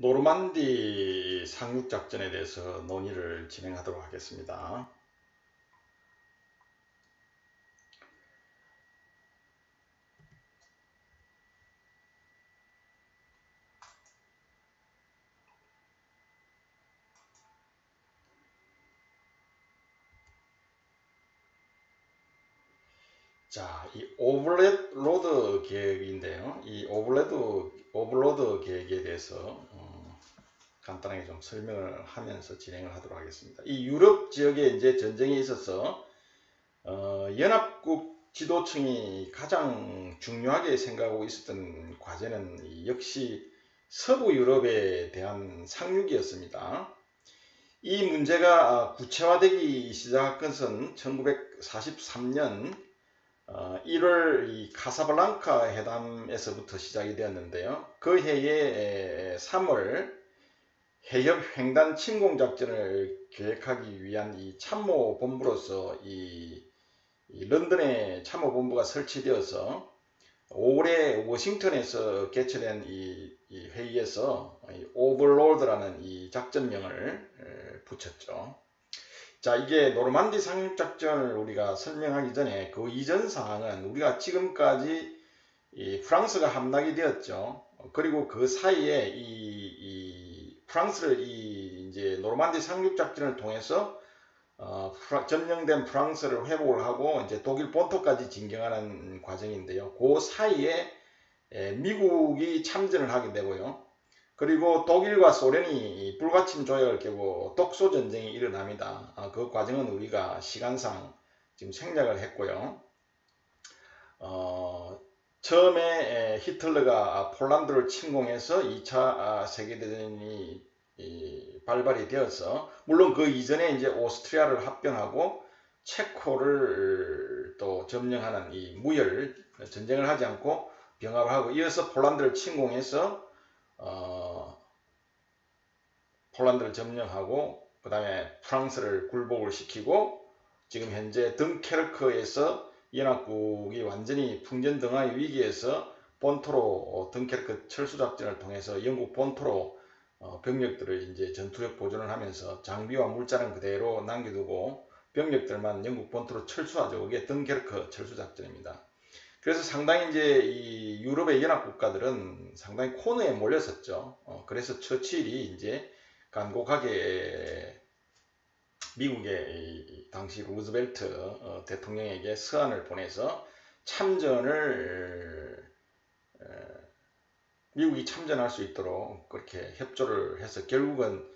노르만디 상륙작전에 대해서 논의를 진행하도록 하겠습니다. 자, 이 오버로드 계획인데요. 이 오버로드 계획에 대해서 간단하게 좀 설명을 하면서 진행을 하도록 하겠습니다. 이 유럽 지역에 이제 전쟁이 있어서 연합국 지도층이 가장 중요하게 생각하고 있었던 과제는 역시 서부 유럽에 대한 상륙이었습니다. 이 문제가 구체화되기 시작한 것은 1943년 1월 이 카사블랑카 회담에서부터 시작이 되었는데요. 그 해에 3월 해협 횡단 침공 작전을 계획하기 위한 이 참모 본부로서 이 런던에 참모 본부가 설치되어서 올해 워싱턴에서 개최된 이 회의에서 오버로드라는 이 작전명을 붙였죠. 자, 이게 노르만디 상륙작전을 우리가 설명하기 전에 그 이전 사항은 우리가 지금까지 프랑스가 함락이 되었죠. 그리고 그 사이에 이 프랑스를 이제 노르만디 상륙작전을 통해서 점령된 프랑스를 회복을 하고 이제 독일 본토까지 진격하는 과정인데요. 그 사이에 미국이 참전을 하게 되고요. 그리고 독일과 소련이 불가침 조약을 깨고 독소 전쟁이 일어납니다. 그 과정은 우리가 시간상 지금 생략을 했고요. 처음에 히틀러가 폴란드를 침공해서 2차 세계대전이 발발이 되어서, 물론 그 이전에 이제 오스트리아를 합병하고 체코를 또 점령하는 이 무혈 전쟁을 하지 않고 병합을 하고, 이어서 폴란드를 침공해서 폴란드를 점령하고 그 다음에 프랑스를 굴복을 시키고, 지금 현재 덩케르크에서 연합국이 완전히 풍전등화의 위기에서 본토로 덩케르크 철수작전을 통해서 영국 본토로 병력들을 이제 전투력 보존을 하면서 장비와 물자는 그대로 남겨두고 병력들만 영국 본토로 철수하죠. 그게 덩케르크 철수작전입니다. 그래서 상당히 이제 이 유럽의 연합 국가들은 상당히 코너에 몰렸었죠. 그래서 처칠이 이제 간곡하게 미국의 당시 루즈벨트 대통령에게 서한을 보내서 참전을 미국이 참전할 수 있도록 그렇게 협조를 해서, 결국은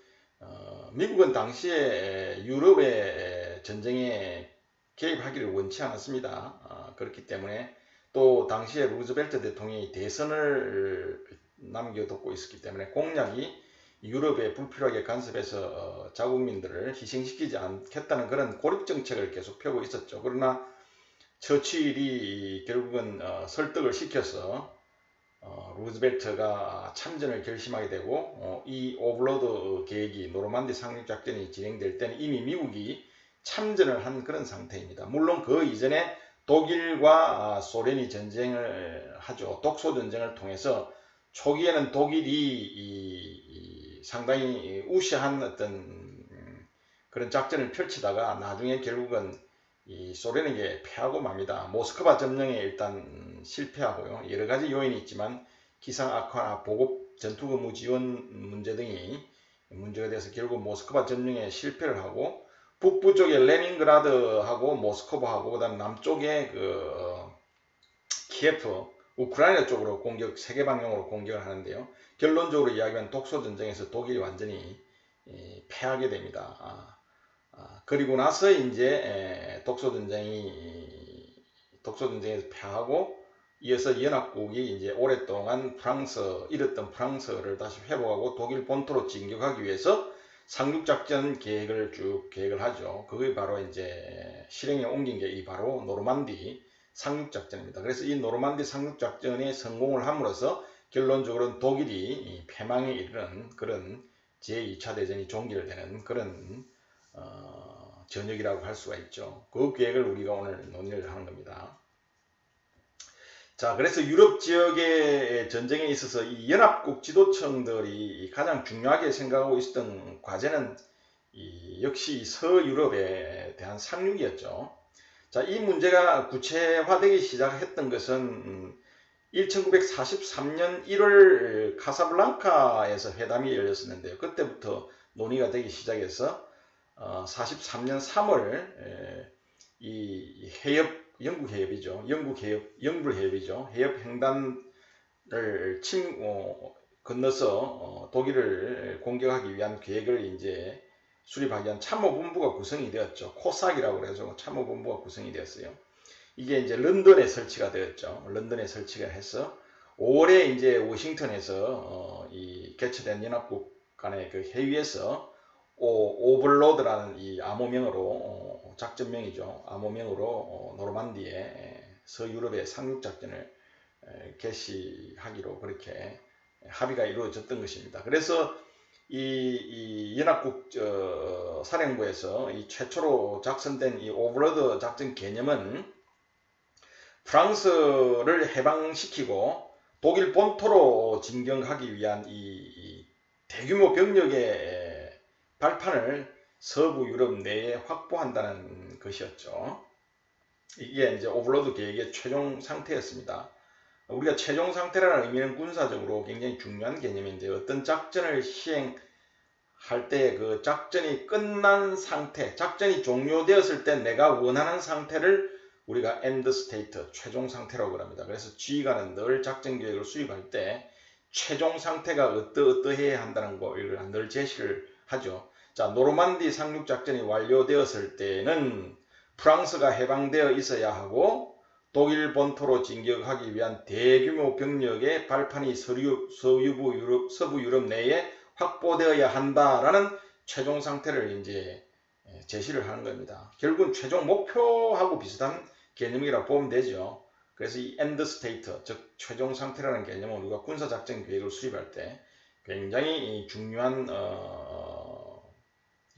미국은 당시에 유럽의 전쟁에 개입하기를 원치 않았습니다. 그렇기 때문에 또 당시에 루즈벨트 대통령이 대선을 남겨두고 있었기 때문에 공약이 유럽에 불필요하게 간섭해서 자국민들을 희생시키지 않겠다는 그런 고립정책을 계속 펴고 있었죠. 그러나 처칠이 결국은 설득을 시켜서 루즈벨트가 참전을 결심하게 되고, 이 오버로드 계획이 노르만디 상륙작전이 진행될 때는 이미 미국이 참전을 한 그런 상태입니다. 물론 그 이전에 독일과 소련이 전쟁을 하죠. 독소전쟁을 통해서 초기에는 독일이 상당히 우시한 어떤 그런 작전을 펼치다가 나중에 결국은 이 소련에게 패하고 맙니다. 모스크바 점령에 일단 실패하고요. 여러 가지 요인이 있지만 기상 악화, 보급, 전투근무 지원 문제 등이 문제가 돼서 결국 모스크바 점령에 실패를 하고, 북부 쪽에 레닌그라드하고 모스크바하고 그다음 남쪽에 키예프, 우크라이나 쪽으로 세계 방향으로 공격을 하는데요. 결론적으로 이야기하면 독소 전쟁에서 독일이 완전히 패하게 됩니다. 그리고 나서 이제 독소전쟁에서 패하고, 이어서 연합국이 이제 오랫동안 잃었던 프랑스를 다시 회복하고 독일 본토로 진격하기 위해서 상륙작전 계획을 쭉 계획을 하죠. 그게 바로 이제 실행에 옮긴 게 바로 노르만디 상륙작전입니다. 그래서 이 노르만디 상륙작전에 성공을 함으로써 결론적으로는 독일이 패망에 이르는 그런 제2차 대전이 종결되는 그런 전역이라고 할 수가 있죠. 그 계획을 우리가 오늘 논의를 하는 겁니다. 자, 그래서 유럽 지역의 전쟁에 있어서 이 연합국 지도층들이 가장 중요하게 생각하고 있었던 과제는 역시 서유럽에 대한 상륙이었죠. 자, 이 문제가 구체화되기 시작했던 것은 1943년 1월 카사블랑카에서 회담이 열렸었는데요. 그때부터 논의가 되기 시작해서 43년 3월 이 해협, 영국 해협이죠. 영불 해협이죠. 해협 횡단을 건너서 독일을 공격하기 위한 계획을 이제 수립하기 위한 참모본부가 구성이 되었죠. 코삭이라고 해서 참모본부가 구성이 되었어요. 이게 이제 런던에 설치가 되었죠. 런던에 설치가 해서 5월에 이제 워싱턴에서 이 개최된 연합국 간의 그 회의에서 오버로드라는 이 암호명으로 작전명이죠. 암호명으로 노르만디에 서유럽의 상륙작전을 개시하기로 그렇게 합의가 이루어졌던 것입니다. 그래서 이 연합국 사령부에서 이 최초로 작성된 이 오버로드 작전 개념은 프랑스를 해방시키고 독일 본토로 진격하기 위한 이 대규모 병력의 발판을 서부 유럽 내에 확보한다는 것이었죠. 이게 이제 오버로드 계획의 최종 상태였습니다. 우리가 최종 상태라는 의미는 군사적으로 굉장히 중요한 개념인데 어떤 작전을 시행할 때 그 작전이 끝난 상태, 작전이 종료되었을 때 내가 원하는 상태를 우리가 end state, 최종 상태라고 합니다. 그래서 지휘관은 늘 작전 계획을 수립할 때 최종 상태가 어떠해야 한다는 거를 늘 제시를 하죠. 자, 노르만디 상륙작전이 완료되었을 때는 프랑스가 해방되어 있어야 하고 독일 본토로 진격하기 위한 대규모 병력의 발판이 서부 유럽 내에 확보되어야 한다라는 최종 상태를 이제 제시를 하는 겁니다. 결국은 최종 목표하고 비슷한 개념이라고 보면 되죠. 그래서 이 end state, 즉 최종 상태라는 개념은 우리가 군사작전 계획을 수립할 때 굉장히 중요한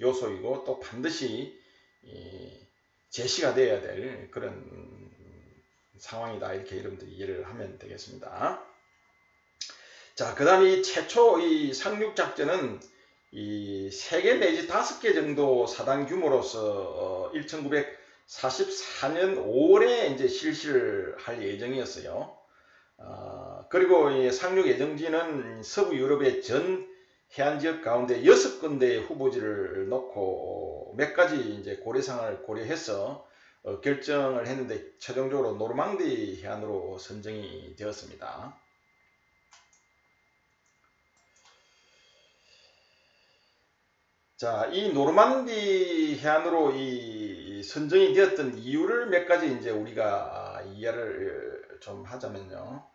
요소이고 또 반드시 제시가 되어야 될 그런 상황이다. 이렇게 여러분들이 이해를 하면 되겠습니다. 자, 그 다음에 최초 이 상륙작전은 이 3개 내지 5개 정도 사단 규모로서 1944년 5월에 이제 실시를 할 예정이었어요. 그리고 이 상륙 예정지는 서부 유럽의 전 해안 지역 가운데 6군데의 후보지를 놓고 몇 가지 이제 고려사항을 고려해서 결정을 했는데 최종적으로 노르망디 해안으로 선정이 되었습니다. 자, 이 노르만디 해안으로 이 선정이 되었던 이유를 몇 가지 이제 우리가 이해를 좀 하자면요.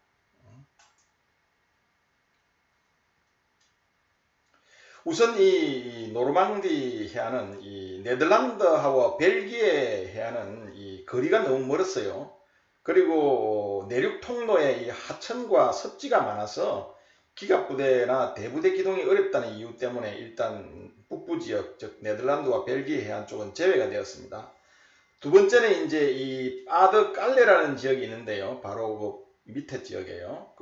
우선 이 노르망디 해안은 이 네덜란드하고 벨기에 해안은 이 거리가 너무 멀었어요. 그리고 내륙 통로에 이 하천과 섭지가 많아서 기갑부대나 대부대 기동이 어렵다는 이유 때문에 일단 북부 지역, 즉 네덜란드와 벨기에 해안 쪽은 제외가 되었습니다. 두 번째는 이제 이 바드 깔레라는 지역이 있는데요. 바로 그 밑에 지역이에요.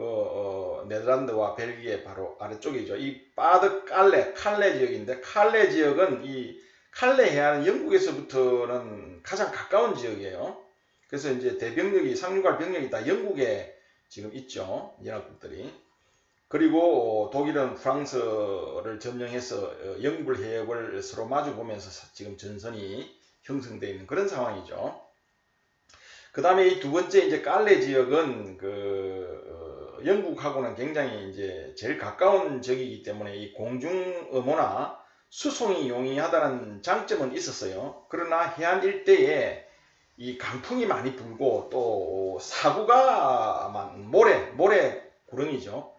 네덜란드와 벨기에 바로 아래쪽이죠. 이 바드 칼레 지역인데 칼레 지역은 이 칼레 해안은 영국에서부터는 가장 가까운 지역이에요. 그래서 이제 대병력이 상륙할 병력이 다 영국에 지금 있죠. 연합국들이. 그리고 독일은 프랑스를 점령해서 영불 해협을 서로 마주 보면서 지금 전선이 형성되어 있는 그런 상황이죠. 그 다음에 이 두 번째 이제 깔레 지역은 영국하고는 굉장히 이제 제일 가까운 지역이기 때문에 이 공중 음호나 수송이 용이하다는 장점은 있었어요. 그러나 해안 일대에 이 강풍이 많이 불고 또 사구가 모래 구렁이죠.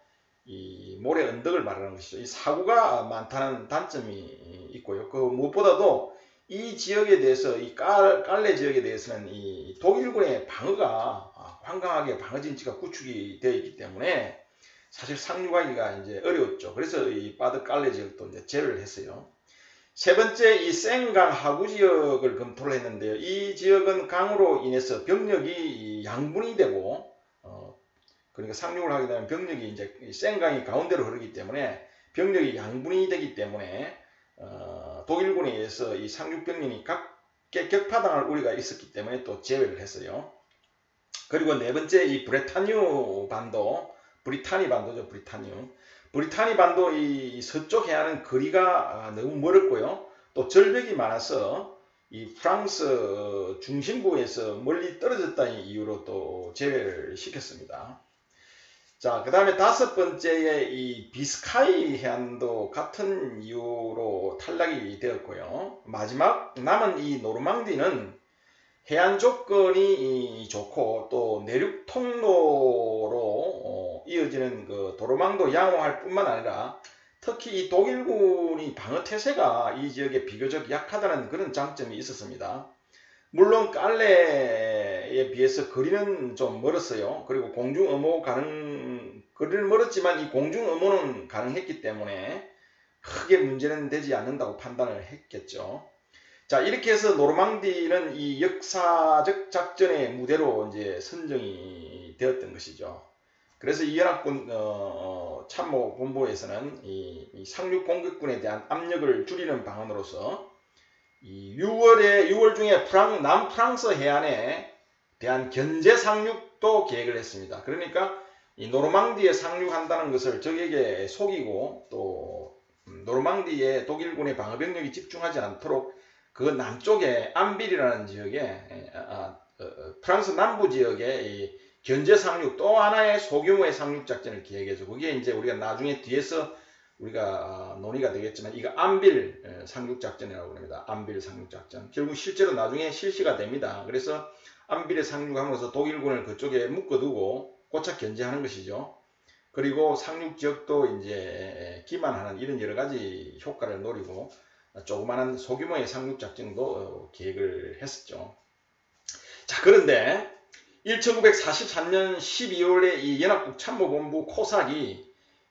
이 모래 언덕을 말하는 것이죠. 이 사구가 많다는 단점이 있고요. 그 무엇보다도 이 지역에 대해서 이 깔레 지역에 대해서는 이 독일군의 방어가 완강하게 방어 진지가 구축이 되어 있기 때문에 사실 상륙하기가 이제 어려웠죠. 그래서 이 바드 깔레 지역도 이제 제외를 했어요. 세 번째 이 생강 하구 지역을 검토를 했는데요. 이 지역은 강으로 인해서 병력이 양분이 되고 그러니까 상륙을 하게 되면 병력이 이제 센강이 가운데로 흐르기 때문에 병력이 양분이 되기 때문에 독일군에 의해서 이 상륙 병력이 각계 격파당할 우려가 있었기 때문에 또 제외를 했어요. 그리고 네 번째 이 브리타뉴 반도, 브리타니 반도죠. 브리타니 반도 이 서쪽 해안은 거리가 너무 멀었고요. 또 절벽이 많아서 이 프랑스 중심부에서 멀리 떨어졌다는 이유로 또 제외를 시켰습니다. 자, 그 다음에 다섯 번째에 이 비스카이 해안도 같은 이유로 탈락이 되었고요. 마지막 남은 이 노르망디는 해안 조건이 좋고 또 내륙 통로로 이어지는 그 도로망도 양호할 뿐만 아니라 특히 이 독일군이 방어 태세가 이 지역에 비교적 약하다는 그런 장점이 있었습니다. 물론 깔레에 비해서 거리는 좀 멀었어요. 그리고 공중 음호 거리는 멀었지만 이 공중 음호는 가능했기 때문에 크게 문제는 되지 않는다고 판단을 했겠죠. 자, 이렇게 해서 노르망디는 이 역사적 작전의 무대로 이제 선정이 되었던 것이죠. 그래서 이 연합군 참모본부에서는 이 상륙 공격군에 대한 압력을 줄이는 방안으로서 이 6월 중에 남프랑스 해안에 대한 견제 상륙도 계획을 했습니다. 그러니까 이 노르망디에 상륙한다는 것을 적에게 속이고 또 노르망디에 독일군의 방어병력이 집중하지 않도록 그 남쪽에 안빌이라는 지역에 프랑스 남부 지역에 이 견제 상륙 또 하나의 소규모의 상륙 작전을 기획해서 그게 이제 우리가 나중에 뒤에서 우리가 논의가 되겠지만 이거 안빌 상륙 작전이라고 합니다. 안빌 상륙 작전. 결국 실제로 나중에 실시가 됩니다. 그래서 안빌에 상륙함으로써 독일군을 그쪽에 묶어두고 고착 견제하는 것이죠. 그리고 상륙 지역도 이제 기만하는 이런 여러 가지 효과를 노리고 조그마한 소규모의 상륙 작전도 계획을 했었죠. 자, 그런데 1943년 12월에 이 연합국 참모본부 코삭이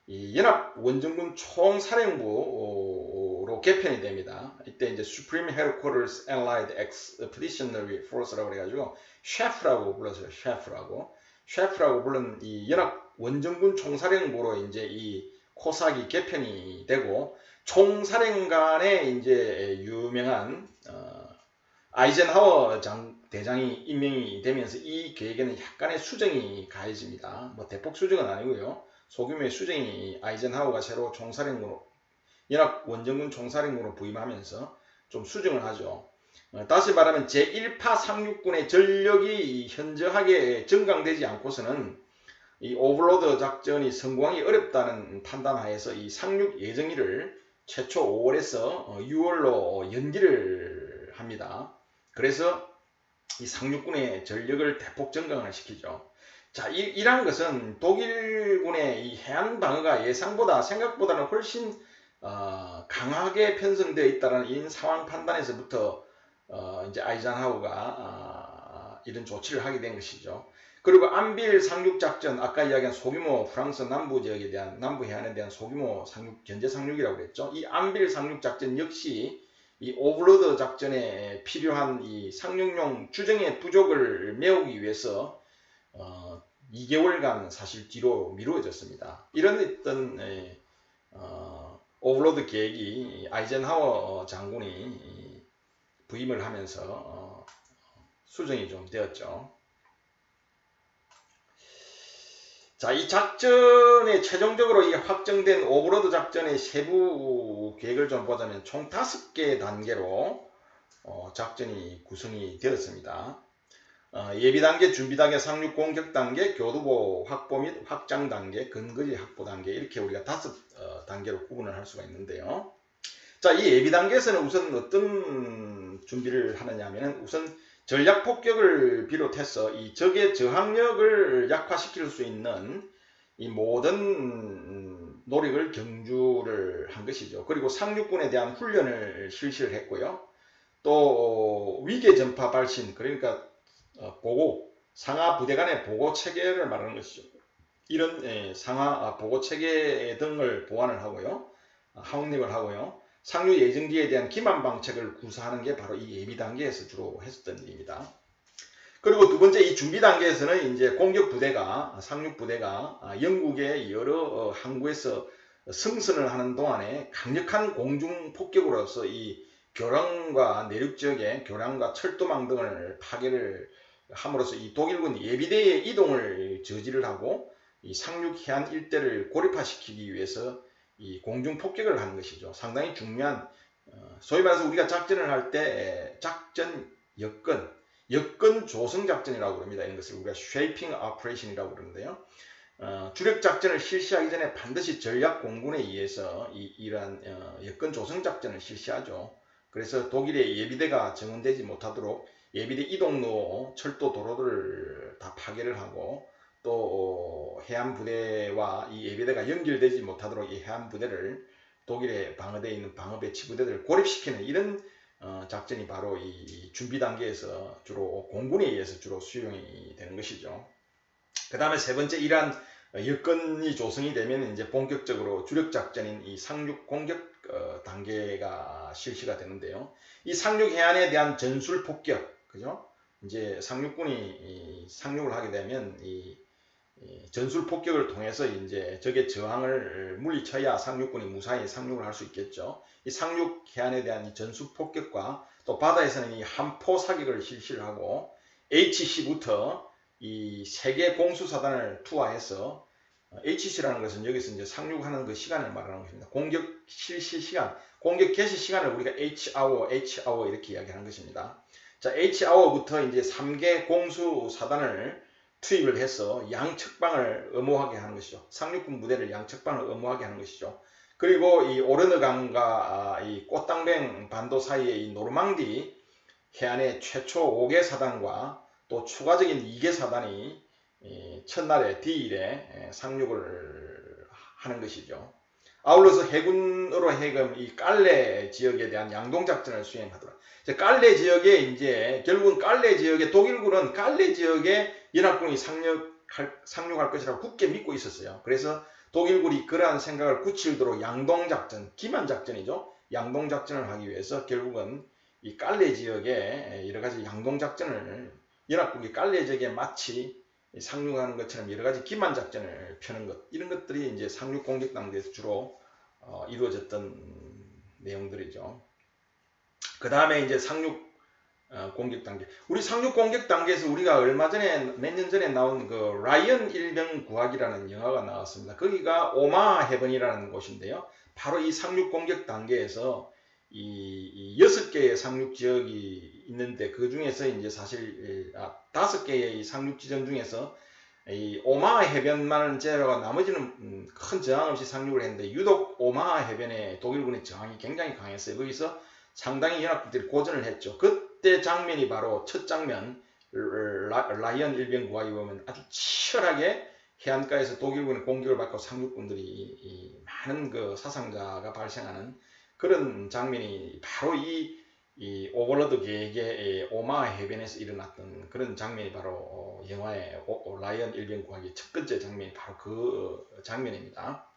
이 연합 원정군 총사령부로 개편이 됩니다. 이때 이제 Supreme Headquarters Allied Expeditionary Force라고 해가지고 셰프라고 불렀어요. 셰프라고 부른 이 연합 원정군 총사령부로 이제 이 코삭이 개편이 되고 총사령관의 이제 유명한 아이젠하워 대장이 임명이 되면서 이 계획에는 약간의 수정이 가해집니다. 뭐 대폭 수정은 아니고요. 소규모의 수정이 아이젠하워가 새로 총사령부로 연합 원정군 총사령부로 부임하면서 좀 수정을 하죠. 다시 말하면 제1파 상륙군의 전력이 현저하게 증강되지 않고서는 이 오버로드 작전이 성공하기 어렵다는 판단하에서 이 상륙 예정일을 최초 5월에서 6월로 연기를 합니다. 그래서 이 상륙군의 전력을 대폭 증강을 시키죠. 자, 이러한 것은 독일군의 이 해안 방어가 예상보다 생각보다는 훨씬 강하게 편성되어 있다는 이 상황 판단에서부터 이제 아이젠하워가 이런 조치를 하게 된 것이죠. 그리고 안빌 상륙 작전, 아까 이야기한 소규모 프랑스 남부 지역에 대한 남부 해안에 대한 소규모 상륙 견제 상륙이라고 그랬죠. 이 안빌 상륙 작전 역시 이 오버로드 작전에 필요한 이 상륙용 주정의 부족을 메우기 위해서 2개월간 사실 뒤로 미루어졌습니다. 이런 어떤 오버로드 계획이 아이젠하워 장군이 부임을 하면서 수정이 좀 되었죠. 자, 이 작전의 최종적으로 이 확정된 오버로드 작전의 세부 계획을 좀 보자면 총 5개 단계로 작전이 구성이 되었습니다. 예비 단계, 준비 단계, 상륙 공격 단계, 교두보 확보 및 확장 단계, 근거리 확보 단계 이렇게 우리가 5단계로 구분을 할 수가 있는데요. 자, 이 예비 단계에서는 우선 어떤 준비를 하느냐 하면 우선 전략 폭격을 비롯해서 이 적의 저항력을 약화시킬 수 있는 이 모든 노력을 경주를 한 것이죠. 그리고 상륙군에 대한 훈련을 실시를 했고요. 또 위계 전파 발신, 그러니까 보고, 상하 부대 간의 보고 체계를 말하는 것이죠. 이런 상하 보고 체계 등을 보완을 하고요. 확립을 하고요. 상륙 예정지에 대한 기만 방책을 구사하는 게 바로 이 예비 단계에서 주로 했었던 일입니다. 그리고 두 번째 이 준비 단계에서는 이제 공격 부대가 상륙 부대가 영국의 여러 항구에서 승선을 하는 동안에 강력한 공중 폭격으로서 이 교량과 내륙 지역의 교량과 철도망 등을 파괴를 함으로써 이 독일군 예비대의 이동을 저지를 하고 이 상륙 해안 일대를 고립화시키기 위해서 이 공중 폭격을 하는 것이죠. 상당히 중요한 소위 말해서 우리가 작전을 할 때 작전 여건 조성 작전이라고 그럽니다. 이런 것을 우리가 쉐이핑 오퍼레이션이라고 그러는데요. 주력 작전을 실시하기 전에 반드시 전략 공군에 의해서 이러한 여건 조성 작전을 실시하죠. 그래서 독일의 예비대가 정원되지 못하도록 예비대 이동로, 철도 도로들을 다 파괴를 하고 또 해안 부대와 이 예비대가 연결되지 못하도록 이 해안 부대를 독일의 방어되어 있는 방어 배치 부대들을 고립시키는 이런 작전이 바로 이 준비 단계에서 주로 공군에 의해서 주로 수용이 되는 것이죠. 그 다음에 세 번째 이러한 여건이 조성이 되면 이제 본격적으로 주력 작전인 이 상륙 공격 단계가 실시가 되는데요. 이 상륙 해안에 대한 전술 폭격, 그죠? 이제 상륙군이 상륙을 하게 되면 이 전술 폭격을 통해서 이제 적의 저항을 물리쳐야 상륙군이 무사히 상륙을 할 수 있겠죠. 이 상륙 해안에 대한 이 전술 폭격과 또 바다에서는 이 함포 사격을 실시를 하고 HC부터 이 세계 공수사단을 투하해서 HC라는 것은 여기서 이제 상륙하는 그 시간을 말하는 것입니다. 공격 실시 시간, 공격 개시 시간을 우리가 Hhour 이렇게 이야기하는 것입니다. 자, Hhour부터 이제 3개 공수사단을 투입을 해서 양측방을 엄호하게 하는 것이죠. 상륙군 부대를 양측방을 엄호하게 하는 것이죠. 그리고 이 오르느강과 이 꽃당뱅 반도 사이의 이 노르망디 해안의 최초 5개 사단과 또 추가적인 2개 사단이 첫날에 D일에 상륙을 하는 것이죠. 아울러서 해군으로 해금 이 깔레 지역에 대한 양동작전을 수행하더라. 깔레 지역에 이제 결국은 깔레 지역에 독일군은 깔레 지역에 연합군이 상륙할 것이라고 굳게 믿고 있었어요. 그래서 독일군이 그러한 생각을 굳히도록 양동작전, 기만작전이죠. 양동작전을 하기 위해서 결국은 이 깔레 지역에 여러 가지 양동작전을 연합국이 깔레 지역에 마치 상륙하는 것처럼 여러 가지 기만작전을 펴는 것, 이런 것들이 이제 상륙 공격 단계에서 주로 이루어졌던 내용들이죠. 그 다음에 이제 상륙 공격 단계. 우리 상륙 공격 단계에서 우리가 얼마 전에 몇 년 전에 나온 그 라이언 일병 구하기라는 영화가 나왔습니다. 거기가 오마하 해변이라는 곳인데요. 바로 이 상륙 공격 단계에서 이 6개의 상륙 지역이 있는데 그 중에서 이제 사실 5개의 이 상륙 지점 중에서 이 오마하 해변만을 제외하고 나머지는 큰 저항 없이 상륙을 했는데 유독 오마하 해변에 독일군의 저항이 굉장히 강했어요. 거기서 상당히 연합국들이 고전을 했죠. 그때 장면이 바로 첫 장면 라이언 일병 구하기 보면 아주 치열하게 해안가에서 독일군의 공격을 받고 상륙군들이 많은 그 사상자가 발생하는 그런 장면이 바로 이 오버로드 계획의 오마하 해변에서 일어났던 그런 장면이 바로 영화의 라이언 일병 구하기 첫 번째 장면이 바로 그 장면입니다.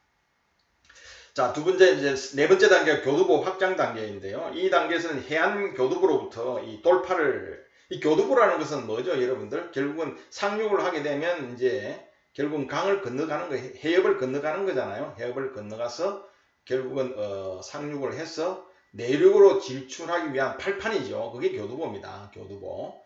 자, 두 번째 이제 네 번째 단계가 교두보 확장 단계인데요. 이 단계에서는 해안 교두보로부터 이 돌파를, 이 교두보라는 것은 뭐죠, 여러분들? 결국은 상륙을 하게 되면 이제 결국은 강을 건너가는 거, 해협을 건너가는 거잖아요. 해협을 건너가서 결국은 상륙을 해서 내륙으로 진출하기 위한 발판이죠. 그게 교두보입니다. 교두보.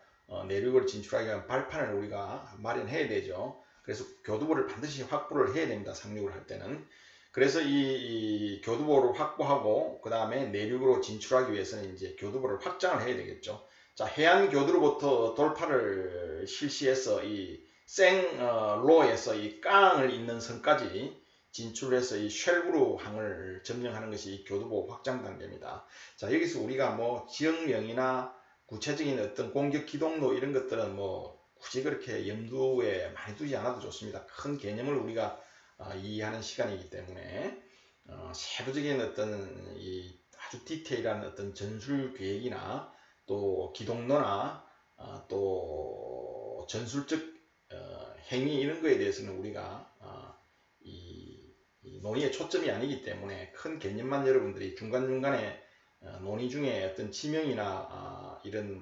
내륙으로 진출하기 위한 발판을 우리가 마련해야 되죠. 그래서 교두보를 반드시 확보를 해야 됩니다. 상륙을 할 때는. 그래서 이 교두보를 확보하고 그 다음에 내륙으로 진출하기 위해서는 이제 교두보를 확장을 해야 되겠죠. 자, 해안 교두로부터 돌파를 실시해서 이 생로에서 이 깡을 잇는 선까지 진출해서 이 쉘브루 항을 점령하는 것이 이 교두보 확장 단계입니다. 자, 여기서 우리가 뭐 지역명이나 구체적인 어떤 공격 기동로 이런 것들은 뭐 굳이 그렇게 염두에 많이 두지 않아도 좋습니다. 큰 개념을 우리가 이해하는 시간이기 때문에 세부적인 어떤 이 아주 디테일한 어떤 전술 계획이나 또 기동로나 또 전술적 행위 이런 거에 대해서는 우리가 이 논의의 초점이 아니기 때문에 큰 개념만 여러분들이 중간중간에 논의 중에 어떤 지명이나 이런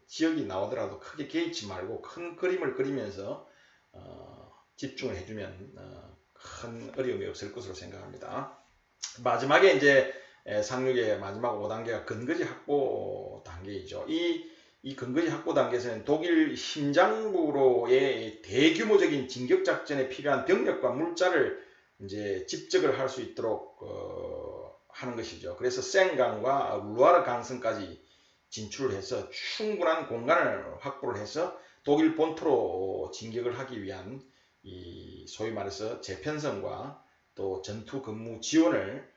지역이 나오더라도 크게 개의치 말고 큰 그림을 그리면서 집중을 해주면 큰 어려움이 없을 것으로 생각합니다. 마지막에 이제 상륙의 마지막 5단계가 근거지 확보 단계이죠. 이 근거지 확보 단계에서는 독일 심장부로의 대규모적인 진격작전에 필요한 병력과 물자를 이제 집적을 할 수 있도록 하는 것이죠. 그래서 센강과 루아르 강성까지 진출을 해서 충분한 공간을 확보를 해서 독일 본토로 진격을 하기 위한 이 소위 말해서 재편성과 또 전투 근무 지원을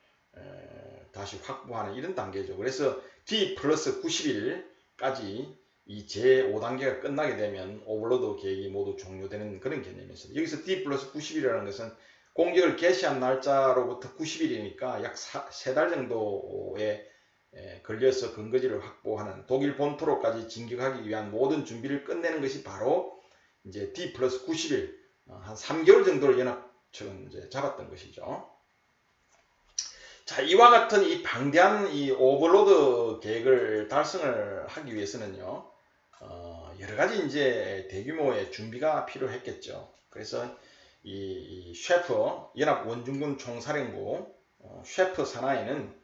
다시 확보하는 이런 단계죠. 그래서 D 플러스 90일까지 이 제5단계가 끝나게 되면 오버로드 계획이 모두 종료되는 그런 개념이었습니다. 여기서 D 플러스 90일이라는 것은 공격을 개시한 날짜로부터 90일이니까 약 3달 정도에 걸려서 근거지를 확보하는 독일 본토로까지 진격하기 위한 모든 준비를 끝내는 것이 바로 이제 D 플러스 90일, 한 3개월 정도를 연합측은 이제 잡았던 것이죠. 자, 이와 같은 이 방대한 이 오버로드 계획을 달성을 하기 위해서는요, 여러 가지 이제 대규모의 준비가 필요했겠죠. 그래서 이 셰프 연합 원중군 총사령부 셰프 산하에는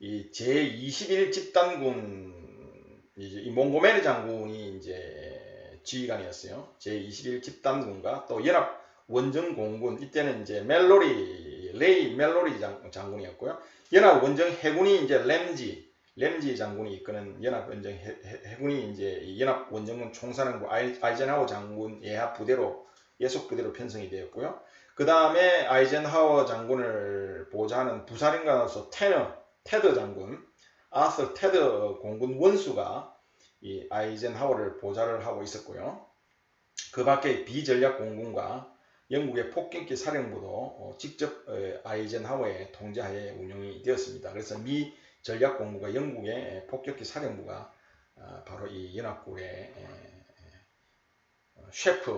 이 제21 집단군 이 몽고메르 장군이 이제 지휘관이었어요. 제21 집단군과 또 연합 원정 공군, 이때는 이제 레이 멜로리 장군이었고요. 연합 원정 해군이 이제 램지 장군이 이끄는 연합 원정 해군이 이제 연합 원정군 총사령부 아이젠하워 장군 예속 부대로 편성이 되었고요. 그 다음에 아이젠하워 장군을 보좌하는 부사령관으로서 테드 장군, 아서 테드 공군 원수가 이 아이젠하워를 보좌를 하고 있었고요. 그 밖에 비전략 공군과 영국의 폭격기 사령부도 직접 아이젠하워의 통제하에 운영이 되었습니다. 그래서 미 전략 공군과 영국의 폭격기 사령부가 바로 이 연합군의 셰프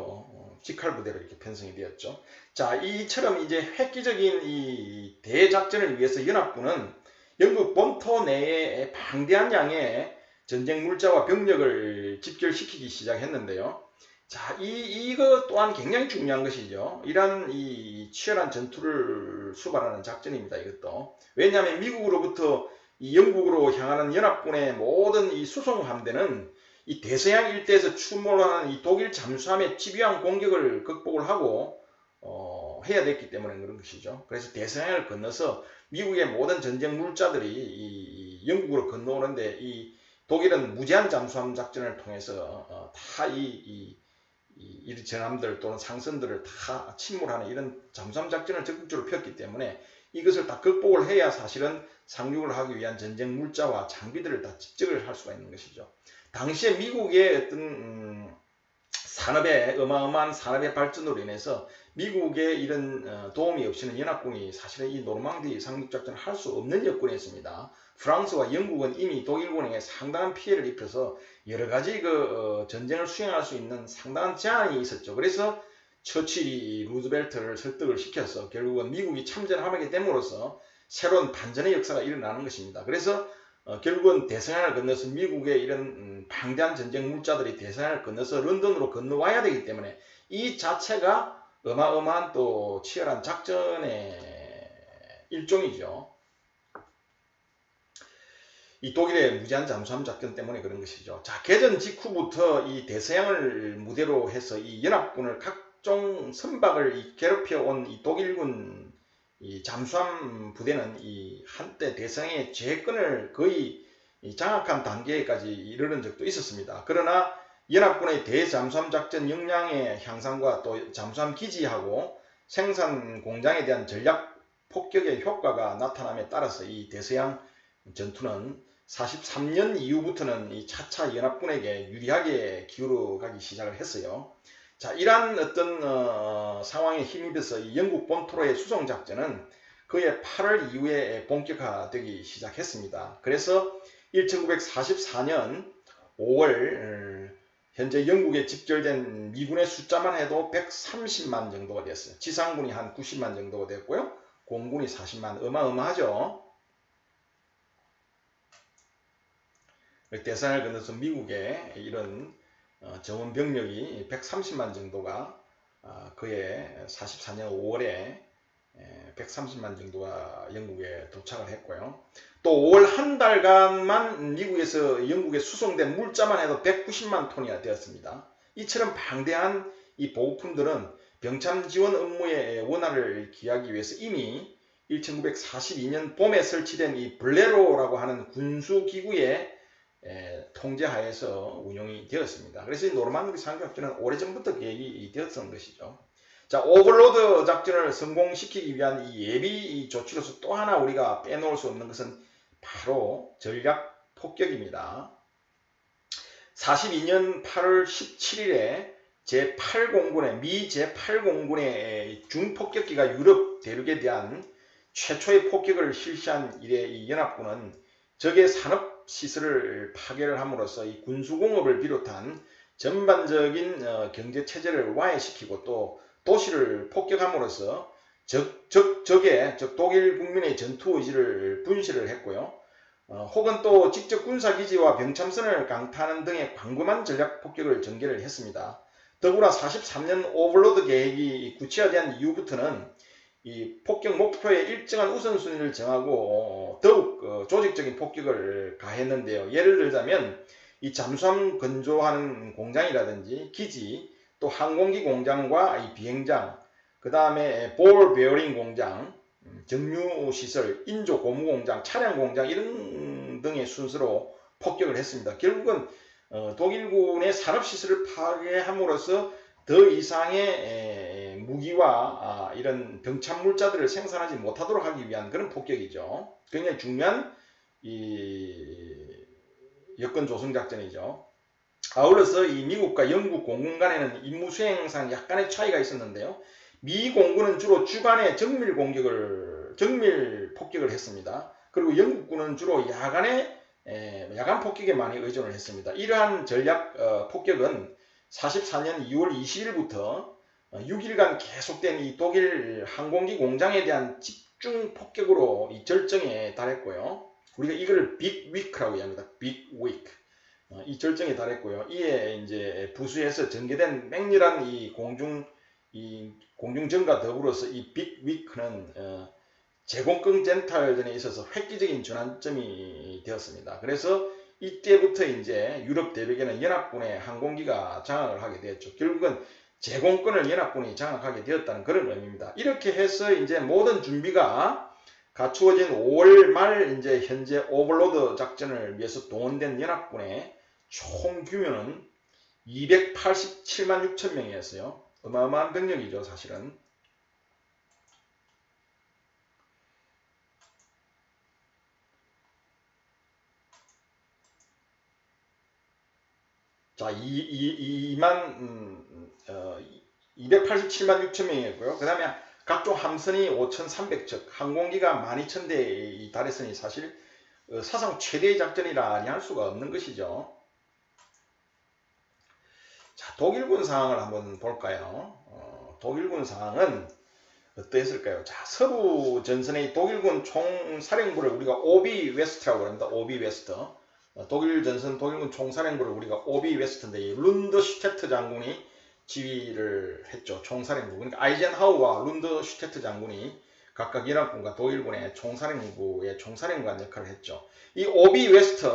직할부대로 이렇게 편성이 되었죠. 자, 이처럼 이제 획기적인 이 대작전을 위해서 연합군은 영국 본토 내에 방대한 양의 전쟁 물자와 병력을 집결시키기 시작했는데요. 자, 이거 또한 굉장히 중요한 것이죠. 이러한 이 치열한 전투를 수반하는 작전입니다. 이것도. 왜냐하면 미국으로부터 이 영국으로 향하는 연합군의 모든 이 수송 함대는 이 대서양 일대에서 출몰하는 이 독일 잠수함의 집요한 공격을 극복을 하고 해야 됐기 때문에 그런 것이죠. 그래서 대서양을 건너서 미국의 모든 전쟁 물자들이 이 영국으로 건너오는데 이 독일은 무제한 잠수함 작전을 통해서 다 이 전함들 또는 상선들을 다 침몰하는 이런 잠수함 작전을 적극적으로 폈기 때문에 이것을 다 극복을 해야 사실은 상륙을 하기 위한 전쟁 물자와 장비들을 다 집적을 할 수가 있는 것이죠. 당시에 미국의 어떤 어마어마한 산업의 발전으로 인해서 미국의 이런 도움이 없이는 연합군이 사실은 이 노르망디 상륙작전을 할 수 없는 여건이었습니다. 프랑스와 영국은 이미 독일군에게 상당한 피해를 입혀서 여러 가지 전쟁을 수행할 수 있는 상당한 제한이 있었죠. 그래서 처칠이 루즈벨트를 설득을 시켜서 결국은 미국이 참전하게 됨으로써 새로운 반전의 역사가 일어나는 것입니다. 그래서 결국은 대서양을 건너서 미국의 이런 방대한 전쟁 물자들이 대서양을 건너서 런던으로 건너와야 되기 때문에 이 자체가 어마어마한 또 치열한 작전의 일종이죠. 이 독일의 무제한 잠수함 작전 때문에 그런 것이죠. 자, 개전 직후부터 이 대서양을 무대로 해서 이 연합군을 각종 선박을 괴롭혀 온 이 독일군 이 잠수함 부대는 이 한때 대서양의 제해권을 거의 장악한 단계까지 이르는 적도 있었습니다. 그러나 연합군의 대잠수함 작전 역량의 향상과 또 잠수함 기지하고 생산 공장에 대한 전략 폭격의 효과가 나타남에 따라서 이 대서양 전투는 43년 이후부터는 이 차차 연합군에게 유리하게 기울어가기 시작을 했어요. 자, 이러한 어떤 상황에 힘입어서 이 영국 본토로의 수송 작전은 그해 8월 이후에 본격화되기 시작했습니다. 그래서 1944년 5월 현재 영국에 집결된 미군의 숫자만 해도 130만 정도가 됐어요. 지상군이 한 90만 정도가 됐고요. 공군이 40만, 어마어마하죠. 대서양을 건너서 미국에 이런 정원 병력이 130만 정도가 그해 44년 5월에 130만 정도가 영국에 도착을 했고요. 또 5월 한 달간만 미국에서 영국에 수송된 물자만 해도 190만 톤이나 되었습니다. 이처럼 방대한 이 보급품들은 병참 지원 업무의 원활을 기하기 위해서 이미 1942년 봄에 설치된 이 블레로라고 하는 군수기구의 통제하에서 운용이 되었습니다. 그래서 이 노르망디 상륙작전은 오래전부터 계획이 되었던 것이죠. 자, 오버로드 작전을 성공시키기 위한 이 예비 조치로서 또 하나 우리가 빼놓을 수 없는 것은 바로 전략 폭격입니다. 42년 8월 17일에 제8공군의 미 제8공군의 중폭격기가 유럽 대륙에 대한 최초의 폭격을 실시한 이래 이 연합군은 적의 산업시설을 파괴를 함으로써 이 군수공업을 비롯한 전반적인 경제체제를 와해시키고 또 도시를 폭격함으로써 적 독일 국민의 전투의지를 분실을 했고요. 혹은 또 직접 군사기지와 병참선을 강타하는 등의 광범한 전략 폭격을 전개를 했습니다. 더구나 43년 오버로드 계획이 구체화된 이후부터는 이 폭격 목표의 일정한 우선순위를 정하고 더욱 조직적인 폭격을 가했는데요. 예를 들자면 이 잠수함 건조하는 공장이라든지 기지, 또 항공기 공장과 이 비행장, 그 다음에 볼 베어링 공장, 정유시설, 인조 고무 공장, 차량 공장 이런 등의 순서로 폭격을 했습니다. 결국은 독일군의 산업시설을 파괴함으로써 더 이상의 무기와 이런 병참 물자들을 생산하지 못하도록 하기 위한 그런 폭격이죠. 굉장히 중요한 이 여건 조성 작전이죠. 아울러서 이 미국과 영국 공군 간에는 임무 수행상 약간의 차이가 있었는데요. 미 공군은 주로 주간에 정밀 폭격을 했습니다. 그리고 영국군은 주로 야간 폭격에 많이 의존을 했습니다. 이러한 전략 폭격은 44년 2월 20일부터 6일간 계속된 이 독일 항공기 공장에 대한 집중 폭격으로 이 절정에 달했고요. 우리가 이거를 빅 위크라고 합니다. 빅 위크. 이 절정에 달했고요. 이에 이제 부수에서 전개된 맹렬한 이 공중전과 더불어서 이 빅 위크는 제공권 젠탈전에 있어서 획기적인 전환점이 되었습니다. 그래서 이때부터 이제 유럽 대륙에는 연합군의 항공기가 장악을 하게 되었죠. 결국은 제공권을 연합군이 장악하게 되었다는 그런 의미입니다. 이렇게 해서 이제 모든 준비가 갖추어진 5월 말 이제 현재 오버로드 작전을 위해서 동원된 연합군의 총 규모는 287만 6천 명이었어요. 어마어마한 병력이죠, 사실은. 자, 287만 6천 명이었고요. 그 다음에 각종 함선이 5,300척, 항공기가 12,000대에 달했으니 사실 사상 최대의 작전이라 아니할 수가 없는 것이죠. 자, 독일군 상황을 한번 볼까요? 독일군 상황은 어떠했을까요? 자, 서부 전선의 독일군 총사령부를 우리가 오비 웨스트라고 합니다. 오비 웨스트. 독일 전선 독일군 총사령부를 우리가 오비 웨스트인데 이 룬드슈테트 장군이 지휘를 했죠. 총사령부. 그러니까 아이젠하우와 룬드슈테트 장군이 각각 연합군과 독일군의 총사령부의 총사령관 역할을 했죠. 이 오비 웨스트,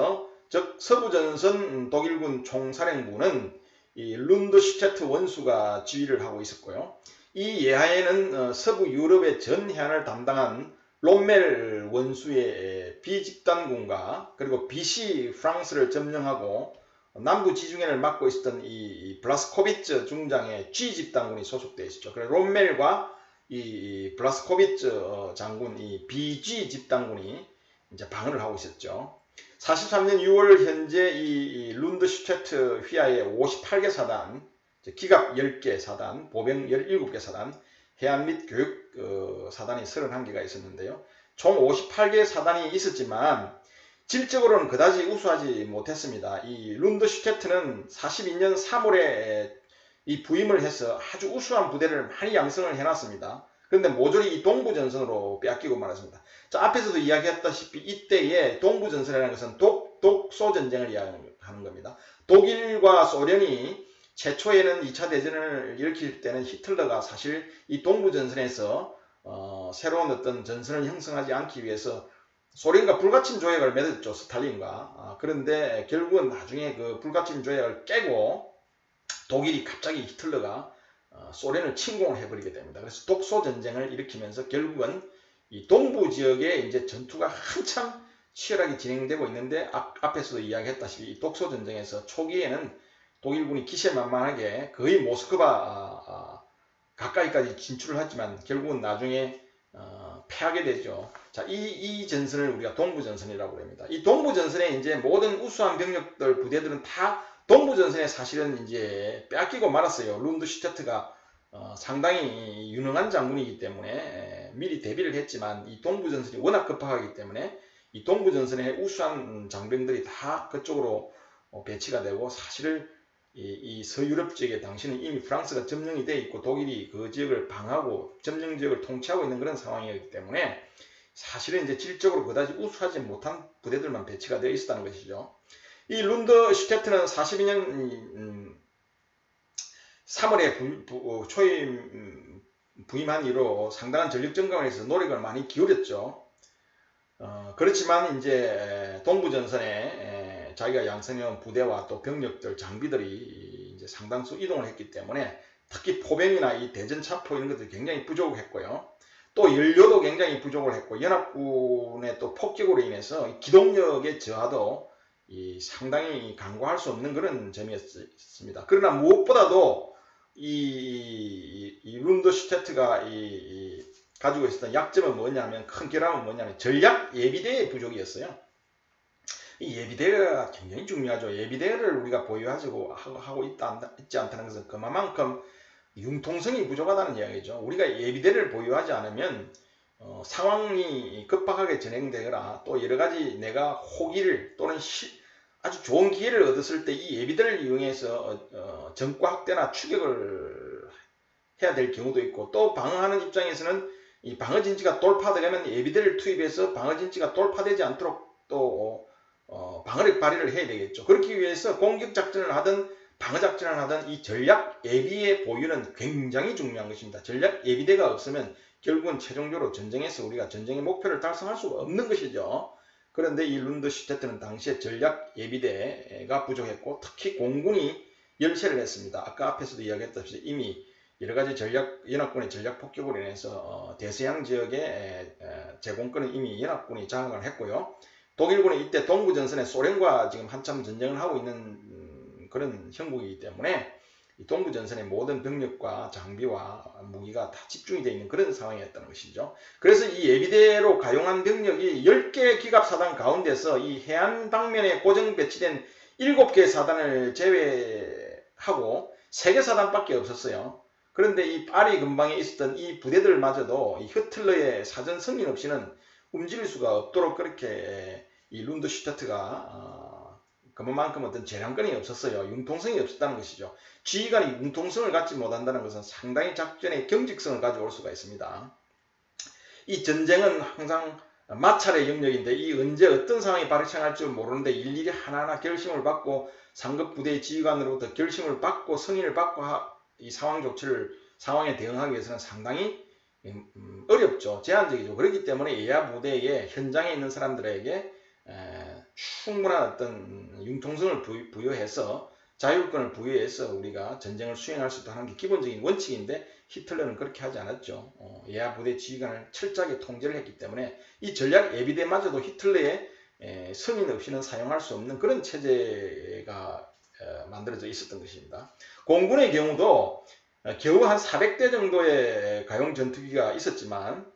즉 서부 전선 독일군 총사령부는 이 룬드슈테트 원수가 지휘를 하고 있었고요. 이 예하에는 서부 유럽의 전 해안을 담당한 롬멜 원수의 비집단군과 그리고 BC 프랑스를 점령하고 남부 지중해를 맡고 있었던 이 블라스코비츠 중장의 G 집단군이 소속되어 있었죠. 그래서 롬멜과 이 블라스코비츠 장군 이 BG 집단군이 이제 방어를 하고 있었죠. 43년 6월 현재 이 룬드슈테트 휘하에 58개 사단, 기갑 10개 사단, 보병 17개 사단, 해안 및 교육 사단이 31개가 있었는데요. 총 58개 사단이 있었지만 질적으로는 그다지 우수하지 못했습니다. 이 룬드슈테트는 42년 3월에 이 부임을 해서 아주 우수한 부대를 많이 양성을 해놨습니다. 그런데 모조리 이 동부전선으로 빼앗기고 말았습니다. 자, 앞에서도 이야기했다시피 이때의 동부전선이라는 것은 독소 전쟁을 이야기하는 겁니다. 독일과 소련이 최초에는 2차 대전을 일으킬 때는 히틀러가 사실 이 동부전선에서 새로운 어떤 전선을 형성하지 않기 위해서 소련과 불가침 조약을 맺었죠. 스탈린과. 그런데 결국은 나중에 그 불가침 조약을 깨고 독일이 갑자기 히틀러가 소련을 침공을 해버리게 됩니다. 그래서 독소 전쟁을 일으키면서 결국은 이 동부 지역에 이제 전투가 한참 치열하게 진행되고 있는데 앞에서도 이야기했다시피 이 독소 전쟁에서 초기에는 독일군이 기세만만하게 거의 모스크바 가까이까지 진출을 했지만 결국은 나중에 패하게 되죠. 자, 이 전선을 우리가 동부전선이라고 합니다. 이 동부전선에 이제 모든 우수한 병력들, 부대들은 다 동부전선에 사실은 이제 빼앗기고 말았어요. 룬드슈테트가 상당히 유능한 장군이기 때문에 미리 대비를 했지만 이 동부전선이 워낙 급박하기 때문에 이 동부전선의 우수한 장병들이 다 그쪽으로 배치가 되고 사실은 이 서유럽 지역에 당시는 이미 프랑스가 점령이 되어 있고 독일이 그 지역을 방하고 점령 지역을 통치하고 있는 그런 상황이었기 때문에 사실은 이제 질적으로 그다지 우수하지 못한 부대들만 배치가 되어 있었다는 것이죠. 이 룬드슈테트는 42년 3월에 부임한 이후로 상당한 전력 증강을 해서 노력을 많이 기울였죠. 그렇지만 이제 동부전선에 자기가 양성해온 부대와 또 병력들, 장비들이 이제 상당수 이동을 했기 때문에 특히 포병이나 이 대전차포 이런 것들이 굉장히 부족했고요. 또 연료도 굉장히 부족을 했고 연합군의 또 폭격으로 인해서 기동력의 저하도 상당히 간과할 수 없는 그런 점이었습니다. 그러나 무엇보다도 이 룬드슈테트가 가지고 있었던 약점은 뭐냐면 큰 결함은 뭐냐면 전략 예비대의 부족이었어요. 이 예비대가 굉장히 중요하죠. 예비대를 우리가 보유하고 있지 않다는 것은 그만큼 융통성이 부족하다는 이야기죠. 우리가 예비대를 보유하지 않으면 상황이 급박하게 진행되거나 또 여러가지 내가 호기를 또는 아주 좋은 기회를 얻었을 때 이 예비대를 이용해서 전과 확대나 추격을 해야 될 경우도 있고 또 방어하는 입장에서는 이 방어진지가 돌파되면 예비대를 투입해서 방어진지가 돌파되지 않도록 또 방어력 발휘를 해야 되겠죠. 그렇기 위해서 공격작전을 하든 방어작전을 하든 이 전략 예비의 보유는 굉장히 중요한 것입니다. 전략 예비대가 없으면 결국은 최종적으로 전쟁에서 우리가 전쟁의 목표를 달성할 수가 없는 것이죠. 그런데 이 룬드슈테트는 당시에 전략 예비대가 부족했고 특히 공군이 열세를 했습니다. 아까 앞에서도 이야기했다시피 이미 여러가지 연합군의 전략 폭격으로 인해서 대서양 지역의 제공권을 이미 연합군이 장악을 했고요. 독일군은 이때 동부전선에 소련과 지금 한참 전쟁을 하고 있는 그런 형국이기 때문에 이 동부전선의 모든 병력과 장비와 무기가 다 집중이 되어 있는 그런 상황이었다는 것이죠. 그래서 이 예비대로 가용한 병력이 10개 기갑사단 가운데서 이 해안 방면에 고정 배치된 7개 사단을 제외하고 3개 사단밖에 없었어요. 그런데 이 파리 근방에 있었던 이 부대들마저도 이 히틀러의 사전 승인 없이는 움직일 수가 없도록 그렇게 이 룬드슈테트가 그만큼 어떤 재량권이 없었어요. 융통성이 없었다는 것이죠. 지휘관이 융통성을 갖지 못한다는 것은 상당히 작전의 경직성을 가져올 수가 있습니다. 이 전쟁은 항상 마찰의 영역인데 이 언제 어떤 상황이 발생할지 모르는데 일일이 하나하나 결심을 받고 상급 부대의 지휘관으로부터 결심을 받고 승인을 받고 이 상황에 대응하기 위해서는 상당히 어렵죠. 제한적이죠. 그렇기 때문에 예하 부대에 현장에 있는 사람들에게 충분한 어떤 융통성을 부여해서 자율권을 부여해서 우리가 전쟁을 수행할 수 있도록 하는 게 기본적인 원칙인데 히틀러는 그렇게 하지 않았죠. 예하 부대 지휘관을 철저하게 통제를 했기 때문에 이 전략 예비대마저도 히틀러의 승인 없이는 사용할 수 없는 그런 체제가 만들어져 있었던 것입니다. 공군의 경우도 겨우 한 400대 정도의 가용 전투기가 있었지만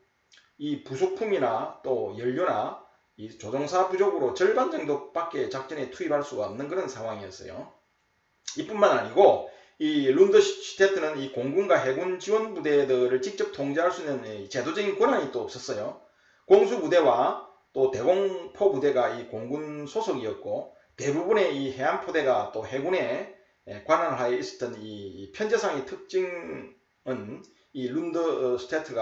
이 부속품이나 또 연료나 이 조종사 부족으로 절반 정도밖에 작전에 투입할 수가 없는 그런 상황이었어요. 이뿐만 아니고 이 룬드슈테트는 이 공군과 해군 지원 부대들을 직접 통제할 수 있는 제도적인 권한이 또 없었어요. 공수부대와 또 대공포 부대가 이 공군 소속이었고 대부분의 이 해안포대가 또 해군의 관할 하에 있었던 이 편제상의 특징은 이 룬드슈테트의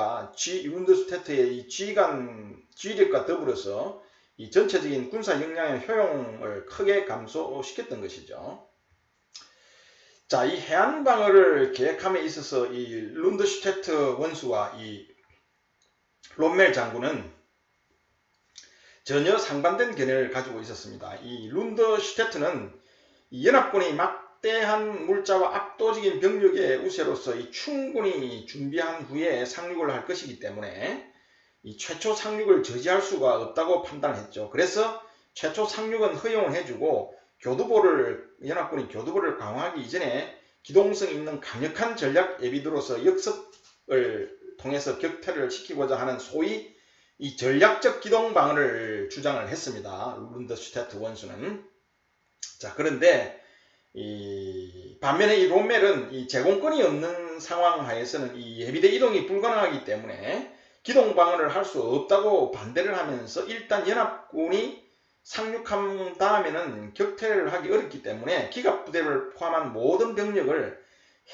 이 지휘력과 더불어서 이 전체적인 군사 역량의 효용을 크게 감소시켰던 것이죠. 자, 이 해안 방어를 계획함에 있어서 이 룬드슈테트 원수와 이 롬멜 장군은 전혀 상반된 견해를 가지고 있었습니다. 이 룬드슈테트는 이 연합군이 막대한 물자와 압도적인 병력의 우세로서 이 충분히 준비한 후에 상륙을 할 것이기 때문에 이 최초 상륙을 저지할 수가 없다고 판단했죠. 그래서 최초 상륙은 허용을 해주고 연합군이 교두보를 강화하기 이전에 기동성 있는 강력한 전략 예비도로서 역습을 통해서 격퇴를 시키고자 하는 소위 이 전략적 기동 방어를 주장을 했습니다. 룬드슈테트 원수는. 자, 그런데 반면에 이 롬멜은 이 제공권이 없는 상황 하에서는 이 예비대 이동이 불가능하기 때문에 기동 방어를 할 수 없다고 반대를 하면서 일단 연합군이 상륙한 다음에는 격퇴를 하기 어렵기 때문에 기갑부대를 포함한 모든 병력을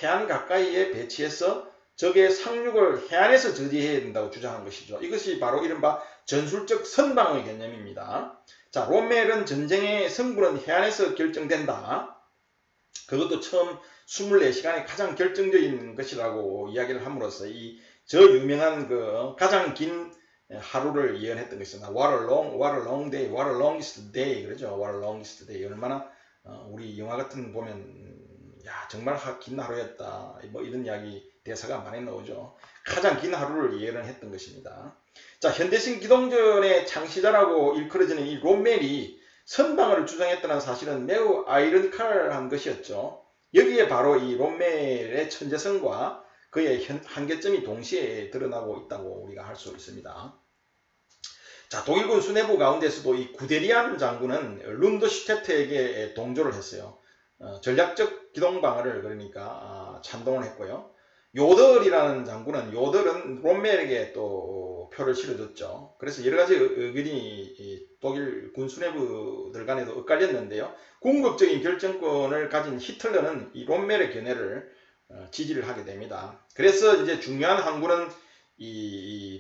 해안 가까이에 배치해서 적의 상륙을 해안에서 저지해야 된다고 주장한 것이죠. 이것이 바로 이른바 전술적 선방의 개념입니다. 자, 롬멜은 전쟁의 승부는 해안에서 결정된다. 그것도 처음 24시간이 가장 결정적인 것이라고 이야기를 함으로써 저 유명한 그 가장 긴 하루를 예언했던 것입니다. What a long day, what a longest day. 그러죠. What a longest day. 얼마나 우리 영화 같은 보면 야 정말 긴 하루였다. 뭐 이런 이야기 대사가 많이 나오죠. 가장 긴 하루를 예언을 했던 것입니다. 자, 현대식 기동전의 창시자라고 일컬어지는 이 롬멜이 선방어를 주장했다는 사실은 매우 아이러니컬한 것이었죠. 여기에 바로 이 롬멜의 천재성과 그의 한계점이 동시에 드러나고 있다고 우리가 할 수 있습니다. 자, 독일군 수뇌부 가운데서도 이 구데리안 장군은 룬드슈테트에게 동조를 했어요. 전략적 기동방어를 그러니까 찬동을 했고요. 요덜이라는 장군은 롬멜에게 또 표를 실어줬죠. 그래서 여러 가지 의견이 독일 군 수뇌부들 간에도 엇갈렸는데요. 궁극적인 결정권을 가진 히틀러는 이 롬멜의 견해를 지지를 하게 됩니다. 그래서 이제 중요한 항구는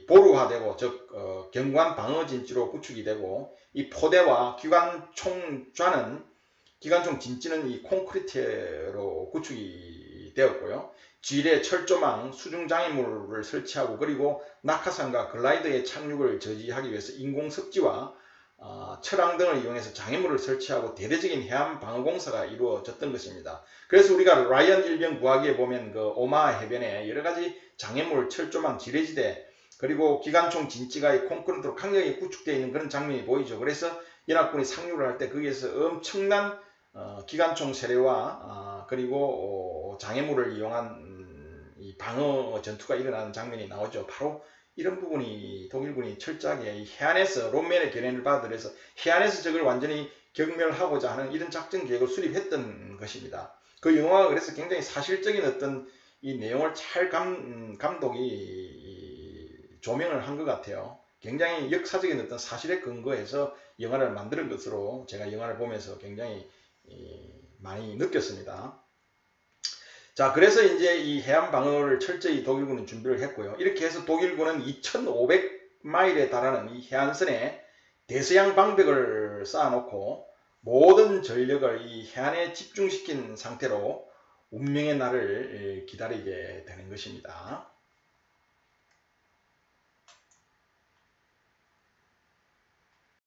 보루화되고 즉 경관 방어 진지로 구축이 되고 이 포대와 기관총 진지는 이 콘크리트로 구축이 되었고요. 지뢰, 철조망, 수중 장애물을 설치하고 그리고 낙하산과 글라이더의 착륙을 저지하기 위해서 인공석지와 철항 등을 이용해서 장애물을 설치하고 대대적인 해안 방어 공사가 이루어졌던 것입니다. 그래서 우리가 라이언 일병 구하기에 보면 그 오마하 해변에 여러 가지 장애물, 철조망, 지뢰지대 그리고 기관총 진지가 이 콘크리트로 강력하게 구축되어 있는 그런 장면이 보이죠. 그래서 연합군이 상륙을 할 때 거기에서 엄청난 기관총 세례와 그리고 장애물을 이용한 이 방어 전투가 일어나는 장면이 나오죠. 바로 이런 부분이 독일군이 철저하게 해안에서 롬멜의 견해를 받아들여서 해안에서 적을 완전히 경멸하고자 하는 이런 작전 계획을 수립했던 것입니다. 그 영화가 그래서 굉장히 사실적인 어떤 이 내용을 잘 감독이 조명을 한 것 같아요. 굉장히 역사적인 어떤 사실에 근거해서 영화를 만드는 것으로 제가 영화를 보면서 굉장히 많이 느꼈습니다. 자, 그래서 이제 이 해안 방어를 철저히 독일군은 준비를 했고요. 이렇게 해서 독일군은 2,500마일에 달하는 이 해안선에 대서양 방벽을 쌓아놓고 모든 전력을 이 해안에 집중시킨 상태로 운명의 날을 기다리게 되는 것입니다.